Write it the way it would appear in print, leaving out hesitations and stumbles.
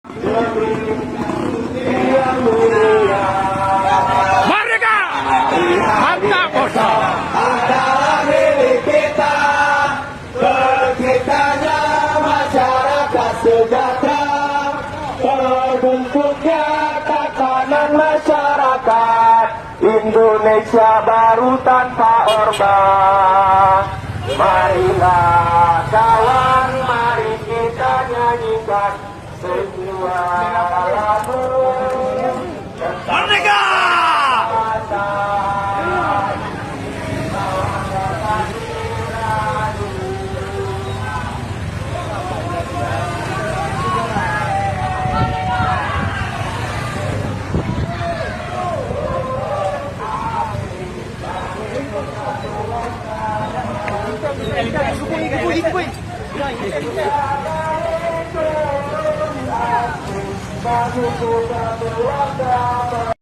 Merdeka! Mantap, bos! Adalah milik kita, terciptanya masyarakat sejahtera, terbentuknya tatanan masyarakat Indonesia baru tanpa Orba. Marilah kawan, mari kita nyanyikan semua lagu Merdeka! Bagi kita